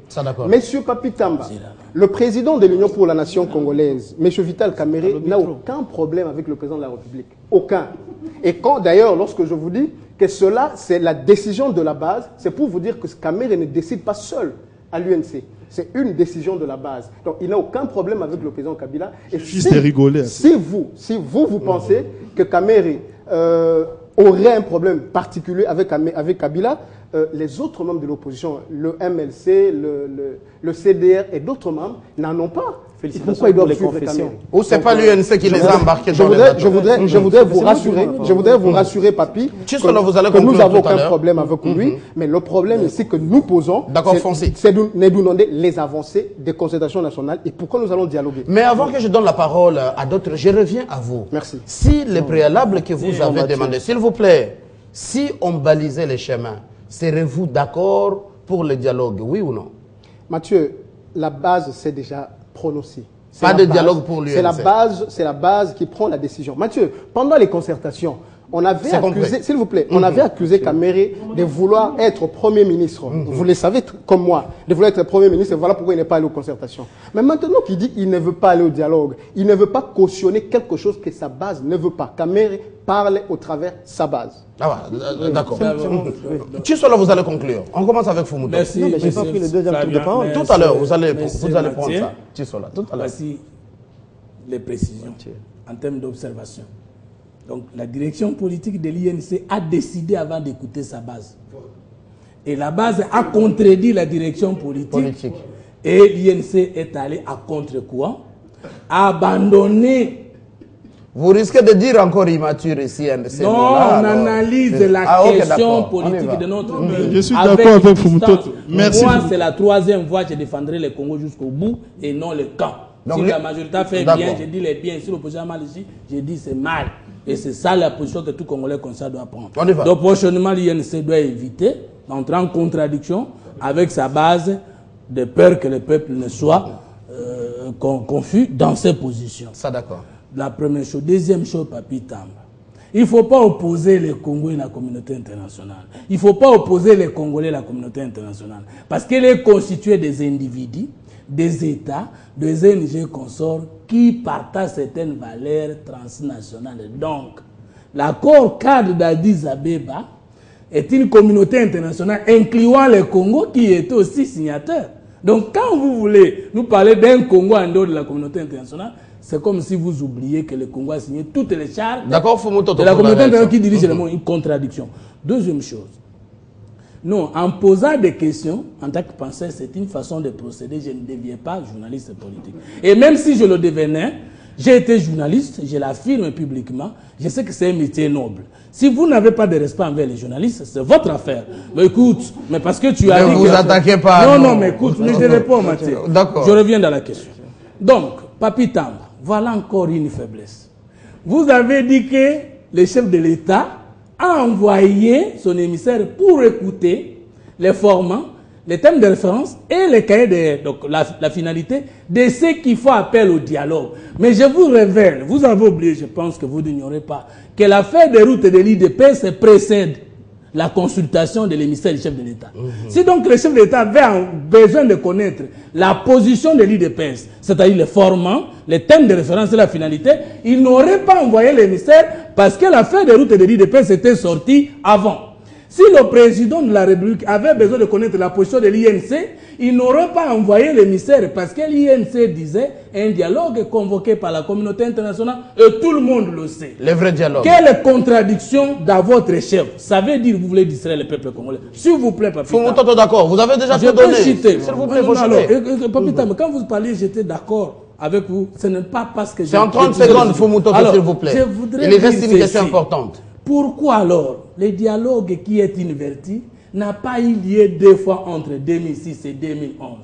Ça, d'accord. Monsieur Papi Tamba, le président de l'Union pour la Nation congolaise, Monsieur Vital Kamerhe, n'a aucun problème avec le président de la République. Aucun. Et quand, d'ailleurs, lorsque je vous dis que cela, c'est la décision de la base, c'est pour vous dire que Kamerhe ne décide pas seul à l'UNC. C'est une décision de la base. Donc, il n'a aucun problème avec le président Kabila. Et si vous pensez que Kamerhe aurait un problème particulier avec Kabila, les autres membres de l'opposition, le MLC, le CDR et d'autres membres n'en ont pas. Pourquoi ils doivent suivre Kamerhe? Ou c'est pas l'UNC qui les a embarqués dans je voudrais vous rassurer, Papi, que nous n'avons aucun problème avec lui, mais le problème ici que nous posons, c'est de nous demander les avancées des concertations nationales et pourquoi nous allons dialoguer. Mais avant que je donne la parole à d'autres, je reviens à vous. Merci. Si les préalables que vous avez demandés, s'il vous plaît, si on balisait les chemins, serez-vous d'accord pour le dialogue, oui ou non? Mathieu, la base, c'est déjà prononcé. Pas de dialogue pour lui. C'est la base qui prend la décision. Mathieu, pendant les concertations, on avait accusé, s'il vous plaît, on avait accusé Kamerhe de vouloir être Premier ministre. Vous le savez comme moi, de vouloir être Premier ministre, et voilà pourquoi il n'est pas allé aux concertations. Mais maintenant qu'il dit qu'il ne veut pas aller au dialogue, il ne veut pas cautionner quelque chose que sa base ne veut pas. Kamerhe parle au travers de sa base. Ah ouais, d'accord. Là, vous allez conclure. On commence avec Fumuto. Merci. Non, mais j'ai pas pris le deuxième tour de parole. Tout à l'heure, vous allez prendre ça. Là, tout à l'heure. Voici les précisions en termes d'observation. Donc, la direction politique de l'INC a décidé avant d'écouter sa base. Et la base a contredit la direction politique. Et l'INC est allé à contre-courant, a abandonné. Vous risquez de dire encore immature ici. Non, on analyse la question politique de notre pays. Je suis d'accord avec Fumuto. Merci. Moi, c'est la troisième fois que je défendrai le Congo jusqu'au bout et non le camp. Donc, si la majorité fait bien, je dis les biens. Si l'opposition a mal ici, je dis c'est mal. Et c'est ça la position que tout Congolais comme ça doit prendre. Donc prochainement, l'INC doit éviter d'entrer en contradiction avec sa base de peur que le peuple ne soit confus dans ses positions. Ça, d'accord. La première chose. Deuxième chose, Papi Tamba. Il ne faut pas opposer les Congolais et la communauté internationale. Il ne faut pas opposer les Congolais et la communauté internationale. Parce qu'elle est constituée des individus, des États, des ONG consorts qui partagent certaines valeurs transnationales. Donc, l'accord cadre d'Addis Abeba est une communauté internationale incluant le Congo qui est aussi signateur. Donc, quand vous voulez nous parler d'un Congo en dehors de la communauté internationale, c'est comme si vous oubliez que le Congo a signé toutes les chartes de la communauté internationale qui dirige le monde. Une contradiction. Deuxième chose. Non, en posant des questions, en tant que penseur, c'est une façon de procéder. Je ne deviens pas journaliste politique. Et même si je le devenais, j'ai été journaliste, je l'affirme publiquement, je sais que c'est un métier noble. Si vous n'avez pas de respect envers les journalistes, c'est votre affaire. Mais écoute, mais parce que tu as dit... Ne vous attaquez pas. Non, mais écoute, mais je réponds, Mathieu. D'accord. Je reviens dans la question. Donc, Papi Tamba, voilà encore une faiblesse. Vous avez dit que le chef de l'État a envoyé son émissaire pour écouter les formats, les thèmes de référence et les cahiers donc la finalité de ceux qui font appel au dialogue. Mais je vous révèle, vous avez oublié, je pense que vous n'ignorez pas, que l'affaire des routes de l'IDP se précède la consultation de l'émissaire du chef de l'État. Si donc le chef de l'État avait besoin de connaître la position de l'IDPS, c'est-à-dire les formats, les thèmes de référence et la finalité, il n'aurait pas envoyé l'émissaire parce que l'affaire des routes de l'IDPS était sortie avant. Si le président de la République avait besoin de connaître la position de l'INC, il n'aurait pas envoyé l'émissaire parce que l'INC disait un dialogue convoqué par la communauté internationale et tout le monde le sait. Le vrai dialogue. Quelle contradiction dans votre chef? Ça veut dire que vous voulez distraire le peuple congolais. S'il vous plaît, Papi Tamba. Faut d'accord. Vous avez déjà tout donné. S'il vous plaît, vous chutez. Papi Tamba, quand vous parliez, j'étais d'accord avec vous. Ce n'est pas parce que... C'est en 30 secondes, Fumuto, s'il vous plaît. Il reste une question importante. Pourquoi alors le dialogue qui est inverti n'a pas eu lieu 2 fois entre 2006 et 2011?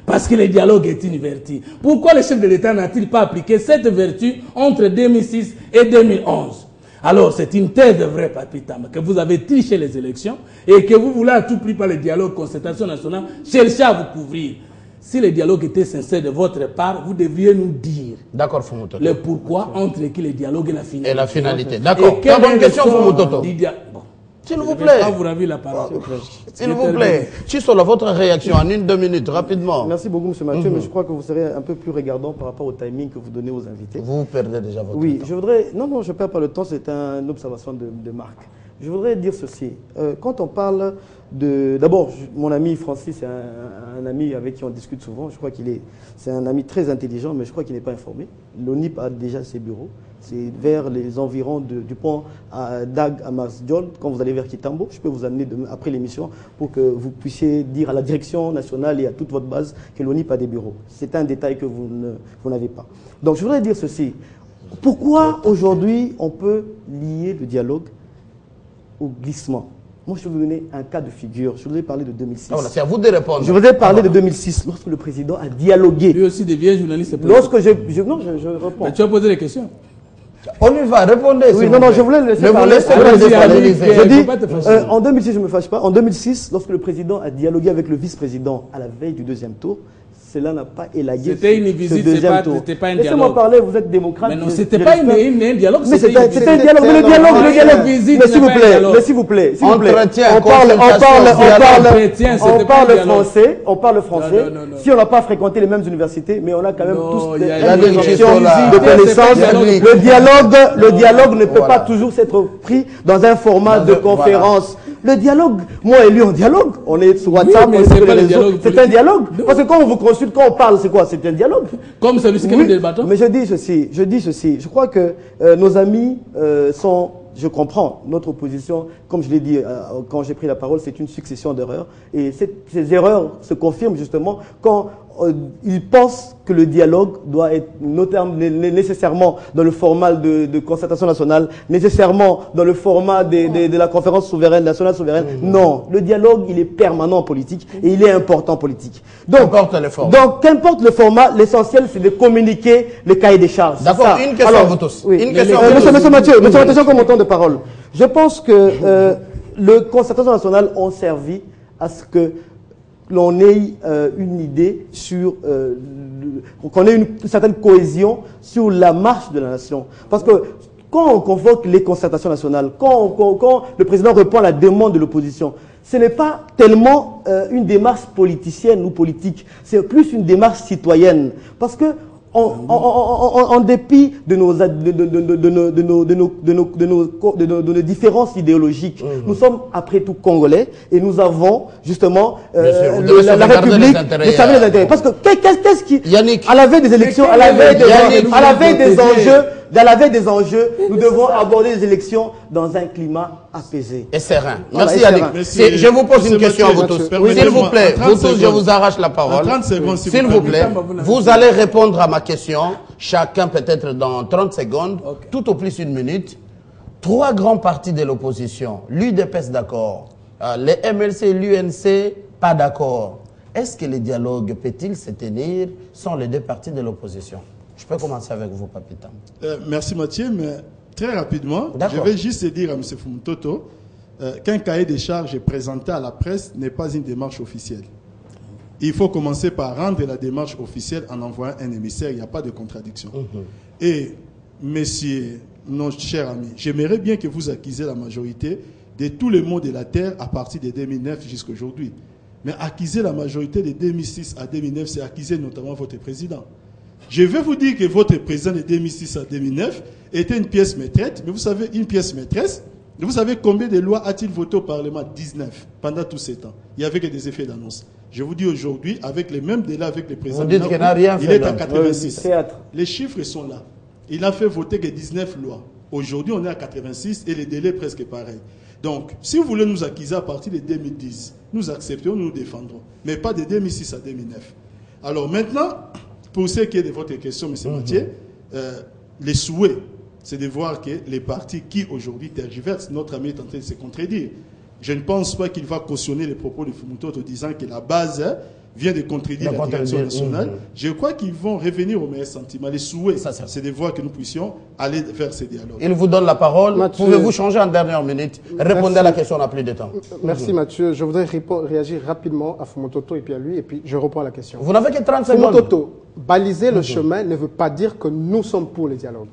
Parce que le dialogue est inverti. Pourquoi le chef de l'État n'a-t-il pas appliqué cette vertu entre 2006 et 2011? Alors c'est une thèse de vrai, Papi Tamba, que vous avez triché les élections et que vous voulez à tout prix par le dialogue concertation nationale chercher à vous couvrir. Si le dialogue était sincère de votre part, vous devriez nous dire le pourquoi entre qui le dialogue et la finalité. Et la finalité. D'accord. Très bonne question, Fumuto. S'il vous plaît. Vous avez la parole. S'il vous plaît. Chisola, votre réaction en 1-2 minutes, rapidement. Merci beaucoup, M. Mathieu, mais je crois que vous serez un peu plus regardant par rapport au timing que vous donnez aux invités. Vous perdez déjà votre temps. Oui, je voudrais... Non, je ne perds pas le temps, c'est une observation de Marc. Je voudrais dire ceci. Quand on parle de... D'abord, mon ami Francis, c'est un ami avec qui on discute souvent. Je crois c'est un ami très intelligent, mais je crois qu'il n'est pas informé. L'ONIP a déjà ses bureaux. C'est vers les environs du pont à Dag à Marsdiol, quand vous allez vers Kitambo. Je peux vous amener après l'émission pour que vous puissiez dire à la direction nationale et à toute votre base que l'ONIP a des bureaux. C'est un détail que vous n'avez pas. Donc je voudrais dire ceci. Pourquoi aujourd'hui on peut lier le dialogue au glissement? Moi, je vais vous donner un cas de figure. Je voudrais parler de 2006. C'est à vous de répondre. Je voudrais parler de 2006, lorsque le président a dialogué. Lui aussi, des vieux journalistes. Lorsque je réponds. Mais tu as posé des questions. On y va, répondez. Oui, non, je voulais le laisser parler. Je dis, en 2006, je ne me fâche pas. En 2006, lorsque le président a dialogué avec le vice-président à la veille du deuxième tour, cela n'a pas élagué. C'était une visite, c'était pas un dialogue. Laissez-moi parler, vous êtes démocrate. Mais non, c'était pas un dialogue. Mais c'était un dialogue. Mais le dialogue. Mais s'il vous plaît. On parle français. Si on n'a pas fréquenté les mêmes universités, mais on a quand même tous des notions de connaissances. Le dialogue ne peut pas toujours être pris dans un format de conférence. Le dialogue, moi et lui, on dialogue. On est sur WhatsApp, on est sur les réseaux. C'est un dialogue. Parce que quand on vous consulte, quand on parle, c'est quoi? C'est un dialogue. Comme celui-ci que nous débattons. Mais je dis ceci. Je crois que nos amis sont... Je comprends notre opposition, comme je l'ai dit quand j'ai pris la parole, c'est une succession d'erreurs. Et ces erreurs se confirment justement quand ils pensent que le dialogue doit être nécessairement dans le format de concertation nationale, nécessairement dans le format de la conférence souveraine, nationale souveraine. Non, le dialogue, il est permanent politique et il est important politique. Donc, qu'importe le format, l'essentiel, c'est de communiquer le cahier des charges. D'accord, une question à vous tous. Oui. Monsieur Mathieu, attention comme mon temps de parole. Je pense que le concertation nationale ont servi à ce que l'on ait une idée sur, qu'on ait une certaine cohésion sur la marche de la nation. Parce que quand on convoque les concertations nationales, quand le président répond à la demande de l'opposition, ce n'est pas tellement une démarche politicienne ou politique, c'est plus une démarche citoyenne. Parce que en dépit de nos différences idéologiques, nous sommes après tout congolais et nous avons justement la République de servir les intérêts. Parce que qu'est-ce qui, à la veille des élections, à la veille des enjeux, nous devons aborder les élections dans un climat apaisé et serein. Merci Yannick. Je vous pose une question à vous tous. S'il vous plaît, vous tous, je vous arrache la parole. S'il vous plaît, vous allez répondre à ma question, chacun peut-être dans 30 secondes, tout au plus 1 minute. 3 grands partis de l'opposition, l'UDPS d'accord, les MLC, l'UNC pas d'accord. Est-ce que le dialogue peut-il se tenir sans les 2 partis de l'opposition? Je peux commencer avec vous, Papita. Merci Mathieu, mais très rapidement, je vais juste dire à M. Fumutoto qu'un cahier des charges présenté à la presse n'est pas une démarche officielle. Il faut commencer par rendre la démarche officielle en envoyant un émissaire, il n'y a pas de contradiction. Et, messieurs, nos chers amis, j'aimerais bien que vous acquisiez la majorité de tous les maux de la terre à partir de 2009 jusqu'à aujourd'hui. Mais acquisez la majorité de 2006 à 2009, c'est acquisez notamment votre président. Je vais vous dire que votre président de 2006 à 2009 était une pièce maîtresse, mais vous savez, une pièce maîtresse, vous savez combien de lois a-t-il voté au Parlement? 19, pendant tous ces temps. Il n'y avait que des effets d'annonce. Je vous dis aujourd'hui, avec les mêmes délais avec le président, il est à 86. Les chiffres sont là. Il n'a fait voter que 19 lois. Aujourd'hui, on est à 86 et les délais presque pareils. Donc, si vous voulez nous acquiser à partir de 2010, nous acceptons, nous nous défendrons. Mais pas de 2006 à 2009. Alors maintenant, pour ce qui est de votre question, M. Mathieu, les souhaits, c'est de voir que les partis qui aujourd'hui tergiversent, notre ami est en train de se contredire. Je ne pense pas qu'il va cautionner les propos de Fumutoto en disant que la base vient de contredire la direction nationale. Je crois qu'ils vont revenir au meilleur sentiment. Les souhaits, c'est de voir que nous puissions aller vers ces dialogues. Il vous donne la parole. Pouvez-vous changer en dernière minute? Répondez à la question, on n'a plus de temps. Merci Mathieu. Je voudrais réagir rapidement à Fumutoto et puis à lui, et puis je reprends la question. Vous n'avez que 30 secondes. Fumutoto, baliser le chemin ne veut pas dire que nous sommes pour le dialogue.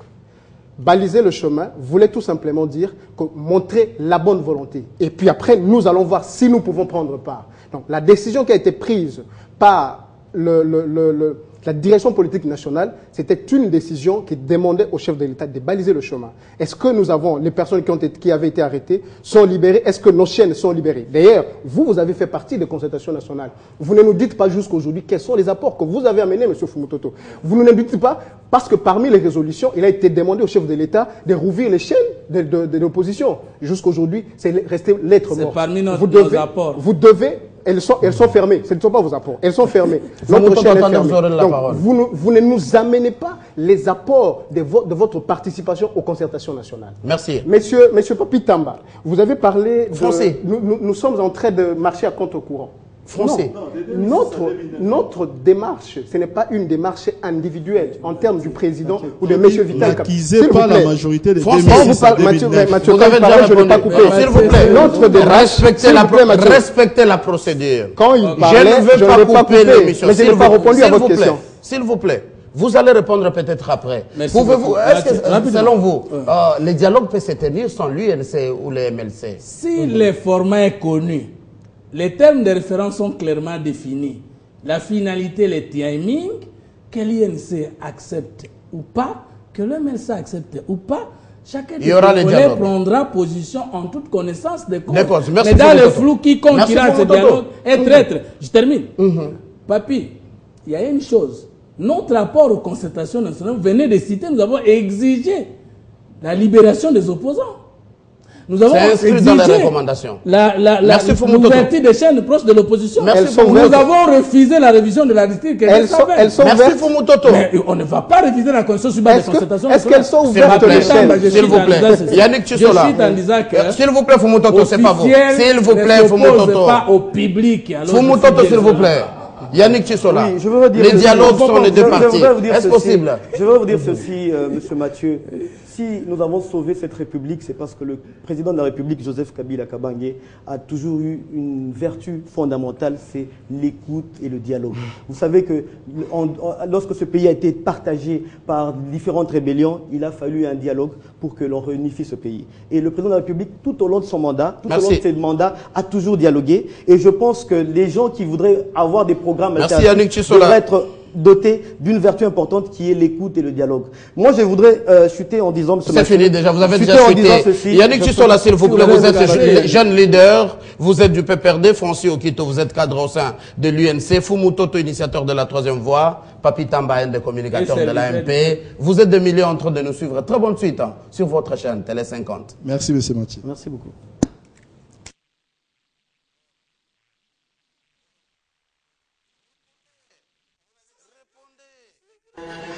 baliser le chemin voulait tout simplement dire montrer la bonne volonté. Et puis après, nous allons voir si nous pouvons prendre part. Donc la décision qui a été prise par la direction politique nationale, c'était une décision qui demandait au chef de l'État de baliser le chemin. Est-ce que nous avons, les personnes qui avaient été arrêtées sont libérées? Est-ce que nos chaînes sont libérées? D'ailleurs, vous avez fait partie des concertations nationales. Vous ne nous dites pas jusqu'aujourd'hui quels sont les apports que vous avez amenés, M. Fumutoto. Vous ne nous dites pas, parce que parmi les résolutions, il a été demandé au chef de l'État de rouvrir les chaînes de l'opposition. Jusqu'aujourd'hui, c'est resté lettre morte. C'est parmi nos apports. Vous devez... Elles sont fermées. Ce ne sont pas vos apports. Elles sont fermées. Notre chaîne est fermée. Donc, vous ne nous amenez pas les apports de votre participation aux concertations nationales. Merci. Monsieur Papi Tamba, vous avez parlé Français. Nous sommes en train de marcher à contre-courant. Français. Notre démarche, ce n'est pas une démarche individuelle en termes du président ou de M. Vital. N'accusez pas la majorité des Mathieu, vous avez déjà répondu. Je n'ai pas coupé. S'il vous plaît, notre démarche, respectez la procédure. Quand il parlait, je ne veux pas couper l'émission. Mais je n'ai pas répondu à votre question. S'il vous plaît. Vous allez répondre peut-être après. Pouvez-vous, est-ce que, selon vous, les dialogues peuvent se tenir sans l'UNC ou les MLC? Si le format est connu, les termes de référence sont clairement définis. La finalité, le timing, que l'INC accepte ou pas, que le MLC accepte ou pas, chacun des Congolais prendra position en toute connaissance de cause. Mais dans le flou, quiconque ira à ce dialogue est traître. Je termine. Papi, il y a une chose. Notre rapport aux concertations nationales, vous venez de citer, nous avons exigé la libération des opposants. Nous avons exigé dans les recommandations. l'ouverture des chaînes proches de l'opposition. Nous avons refusé la révision de la district. Elles sont Merci Fumutoto. Mais on ne va pas réviser la constitution sur base des concertations. Est-ce qu'elles sont ouvertes les chaînes? S'il vous plaît. Yannick Tchissola. S'il vous plaît, Fumutoto, c'est pas vous. S'il vous plaît, Fumutoto. Pas au public. Fumutoto, s'il vous plaît. Yannick Tchissola. Oui, les dialogues sont les deux parties. Est-ce possible? Je veux vous dire ceci, Monsieur Mathieu. Si nous avons sauvé cette République, c'est parce que le président de la République, Joseph Kabila Kabange, a toujours eu une vertu fondamentale, c'est l'écoute et le dialogue. Vous savez que lorsque ce pays a été partagé par différentes rébellions, il a fallu un dialogue pour que l'on réunifie ce pays. Et le président de la République, tout au long de son mandat, tout au long de ses mandats, a toujours dialogué. Et je pense que les gens qui voudraient avoir des programmes alternatifs devraient être doté d'une vertu importante qui est l'écoute et le dialogue. Moi, je voudrais chuter en disant... C'est fini déjà, vous avez déjà chuté. Yannick Tchissola, s'il vous plaît, vous êtes jeune leader, vous êtes du PPRD, Francis Okito, vous êtes cadre au sein de l'UNC, Fumutoto, initiateur de la troisième voie, Papi Tamba, un des communicateurs de l'AMP. Vous êtes des milliers en train de nous suivre. Très bonne suite sur votre chaîne Télé 50. Merci, M. Mathieu. Merci beaucoup. Répondez.